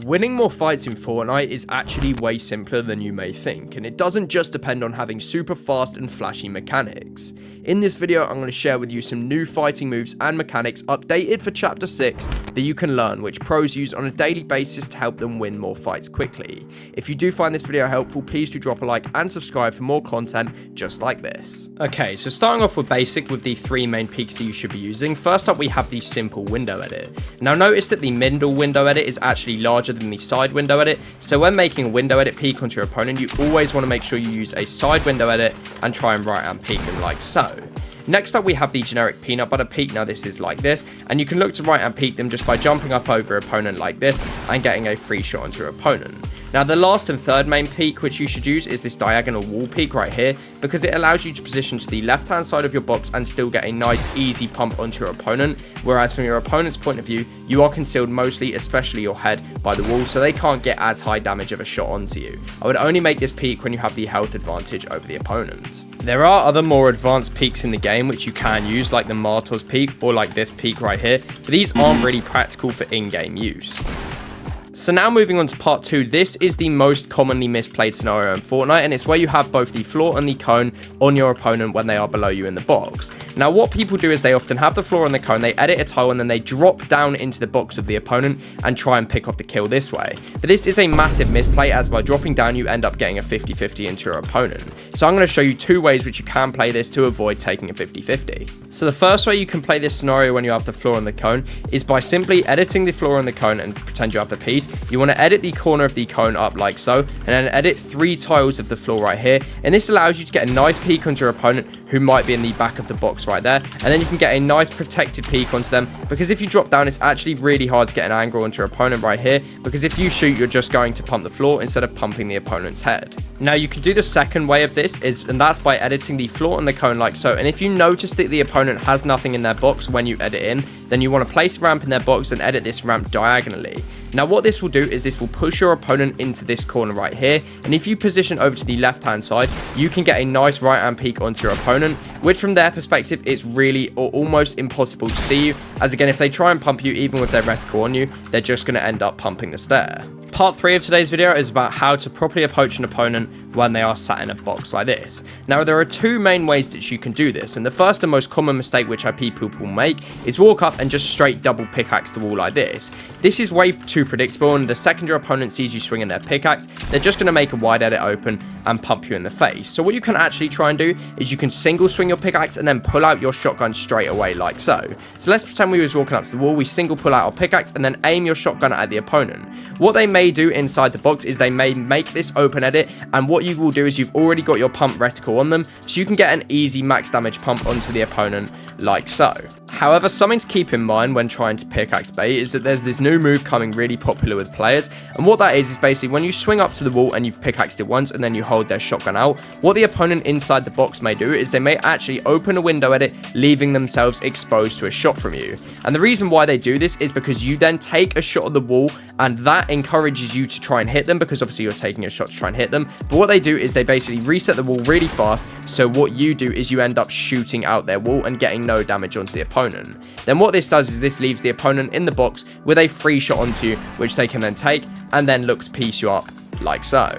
Winning more fights in Fortnite is actually way simpler than you may think, and it doesn't just depend on having super fast and flashy mechanics. In this video, I'm going to share with you some new fighting moves and mechanics updated for Chapter 6 that you can learn, which pros use on a daily basis to help them win more fights quickly. If you do find this video helpful, please do drop a like and subscribe for more content just like this. Okay, so starting off with basic with the three main peaks that you should be using. First up, we have the simple window edit. Now notice that the middle window edit is actually larger than the side window edit, so when making a window edit peek onto your opponent, you always want to make sure you use a side window edit and try and right hand peek them like so. Next up, we have the generic peanut butter peek. Now this is like this, and you can look to right hand peek them just by jumping up over your opponent like this and getting a free shot onto your opponent. Now the last and third main peek which you should use is this diagonal wall peek right here, because it allows you to position to the left hand side of your box and still get a nice easy pump onto your opponent, whereas from your opponent's point of view, you are concealed mostly, especially your head, by the wall, so they can't get as high damage of a shot onto you. I would only make this peek when you have the health advantage over the opponent. There are other more advanced peeks in the game which you can use, like the Martor's peek or like this peek right here, but these aren't really practical for in-game use. So now moving on to part 2, this is the most commonly misplayed scenario in Fortnite, and it's where you have both the floor and the cone on your opponent when they are below you in the box. Now what people do is they often have the floor and the cone, they edit a tile, and then they drop down into the box of the opponent and try and pick off the kill this way. But this is a massive misplay, as by dropping down you end up getting a 50-50 into your opponent. So I'm going to show you two ways which you can play this to avoid taking a 50-50. So the first way you can play this scenario when you have the floor and the cone is by simply editing the floor and the cone and pretend you have the piece. You want to edit the corner of the cone up like so, and then edit 3 tiles of the floor right here, and this allows you to get a nice peek onto your opponent who might be in the back of the box right there, and then you can get a nice protected peek onto them, because if you drop down it's actually really hard to get an angle onto your opponent right here, because if you shoot you're just going to pump the floor instead of pumping the opponent's head. Now you can do the second way of this, and that's by editing the floor and the cone like so, and if you notice that the opponent has nothing in their box when you edit in, then you want to place a ramp in their box and edit this ramp diagonally. Now what this will do is this will push your opponent into this corner right here, and if you position over to the left hand side, you can get a nice right hand peek onto your opponent, which from their perspective it's really or almost impossible to see you, as again if they try and pump you even with their reticle on you, they're just going to end up pumping the stair. Part 3 of today's video is about how to properly approach an opponent when they are sat in a box like this. Now there are two main ways that you can do this, and the first and most common mistake which people will make is walk up and just straight double pickaxe the wall like this. This is way too predictable, and the second your opponent sees you swinging their pickaxe, they're just going to make a wide edit open and pump you in the face. So what you can actually try and do is you can single swing your pickaxe and then pull out your shotgun straight away like so. So let's pretend we was walking up to the wall, we single pull out our pickaxe and then aim your shotgun at the opponent. What they may do inside the box is they may make this open edit, and what you will do is you've already got your pump reticle on them, so you can get an easy max damage pump onto the opponent like so. However, something to keep in mind when trying to pickaxe bait is that there's this new move coming really popular with players, and what that is basically when you swing up to the wall and you've pickaxed it once and then you hold their shotgun out, what the opponent inside the box may do is they may actually open a window edit, leaving themselves exposed to a shot from you. And the reason why they do this is because you then take a shot at the wall, and that encourages you to try and hit them, because obviously you're taking a shot to try and hit them. But what they do is they basically reset the wall really fast, so what you do is you end up shooting out their wall and getting no damage onto the opponent. Then what this does is this leaves the opponent in the box with a free shot onto you, which they can then take and then look to piece you up like so.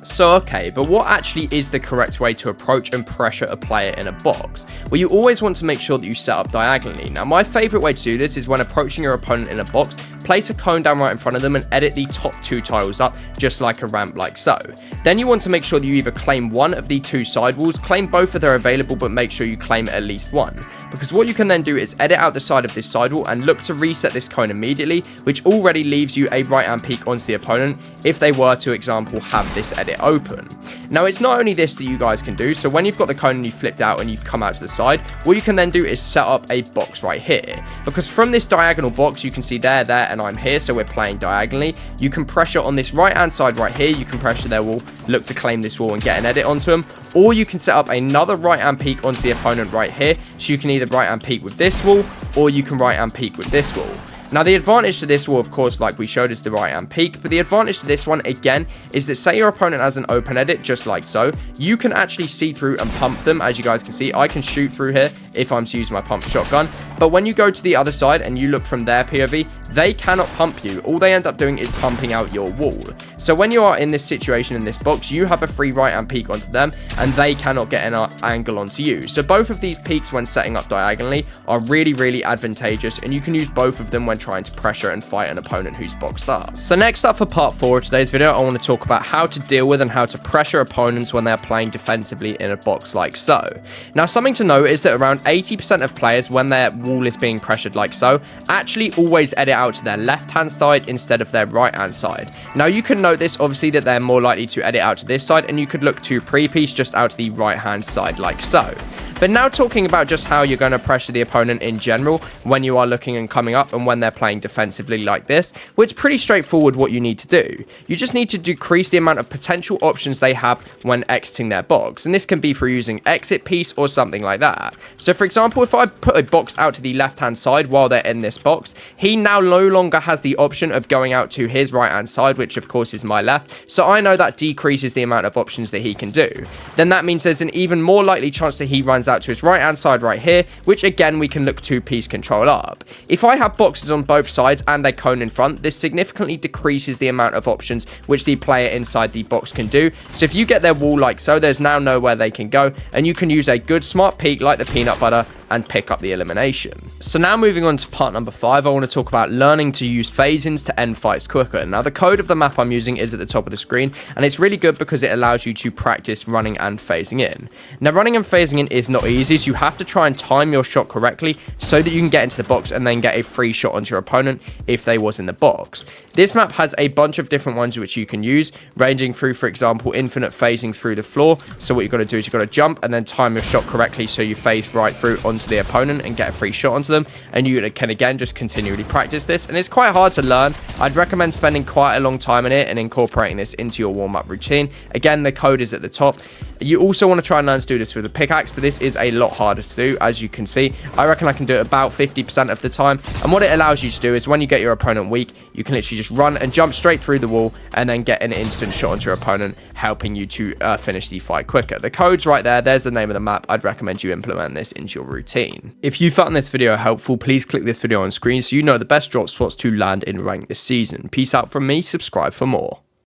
So okay, but what actually is the correct way to approach and pressure a player in a box? Well, you always want to make sure that you set up diagonally. Now my favourite way to do this is when approaching your opponent in a box, place a cone down right in front of them and edit the top 2 tiles up just like a ramp like so. Then you want to make sure that you either claim one of the 2 side walls, claim both if they're available, but make sure you claim at least one. Because what you can then do is edit out the side of this side wall and look to reset this cone immediately, which already leaves you a right hand peek onto the opponent if they were to, example, have this edit open. Now it's not only this that you guys can do, so when you've got the cone and you've flipped out and you've come out to the side, what you can then do is set up a box right here, because from this diagonal box you can see there and I'm here, so we're playing diagonally. You can pressure on this right hand side right here, you can pressure their wall, look to claim this wall and get an edit onto them, or you can set up another right hand peek onto the opponent right here, so you can either right hand peek with this wall or you can right hand peek with this wall. Now the advantage to this will, of course, like we showed, is the right hand peak, but the advantage to this one again is that say your opponent has an open edit just like so, you can actually see through and pump them. As you guys can see, I can shoot through here if I'm to use my pump shotgun, but when you go to the other side and you look from their POV, they cannot pump you. All they end up doing is pumping out your wall. So when you are in this situation in this box, you have a free right hand peek onto them and they cannot get an angle onto you. So both of these peaks when setting up diagonally are really advantageous, and you can use both of them when trying to pressure and fight an opponent who's boxed up. So next up for part 4 of today's video, I want to talk about how to deal with and how to pressure opponents when they're playing defensively in a box like so. Now something to note is that around 80% of players, when their wall is being pressured like so, actually always edit out to their left hand side instead of their right hand side. Now you can note this obviously that they're more likely to edit out to this side, and you could look to pre-piece just out to the right hand side like so. But now talking about just how you're going to pressure the opponent in general when you are looking and coming up and when they're playing defensively like this, well, it's pretty straightforward what you need to do. You just need to decrease the amount of potential options they have when exiting their box, and this can be through using exit piece or something like that. So for example, if I put a box out to the left hand side while they're in this box, he now no longer has the option of going out to his right hand side, which of course is my left, so I know that decreases the amount of options that he can do. Then that means there's an even more likely chance that he runs out to his right hand side right here, which again we can look to piece control up. If I have boxes on both sides and a cone in front, this significantly decreases the amount of options which the player inside the box can do. So if you get their wall like so, there's now nowhere they can go, and you can use a good smart peek like the peanut butter and pick up the elimination. So now moving on to part number 5, I want to talk about learning to use phase-ins to end fights quicker. Now the code of the map I'm using is at the top of the screen, and it's really good because it allows you to practice running and phasing in. Now running and phasing in is not easy, so you have to try and time your shot correctly so that you can get into the box and then get a free shot onto your opponent if they was in the box. This map has a bunch of different ones which you can use, ranging through, for example, infinite phasing through the floor. So what you've got to do is you've got to jump and then time your shot correctly so you phase right through onto the opponent and get a free shot onto them, and you can again just continually practice this, and it's quite hard to learn. I'd recommend spending quite a long time in it and incorporating this into your warm-up routine. Again, the code is at the top. You also want to try and learn to do this with a pickaxe, but this is a lot harder to do. As you can see, I reckon I can do it about 50% of the time, and what it allows you to do is when you get your opponent weak, you can literally just run and jump straight through the wall and then get an instant shot onto your opponent, helping you to finish the fight quicker. The code's right there. There's the name of the map. I'd recommend you implement this into your routine. If you found this video helpful, please click this video on screen so you know the best drop spots to land in rank this season. Peace out from me. Subscribe for more.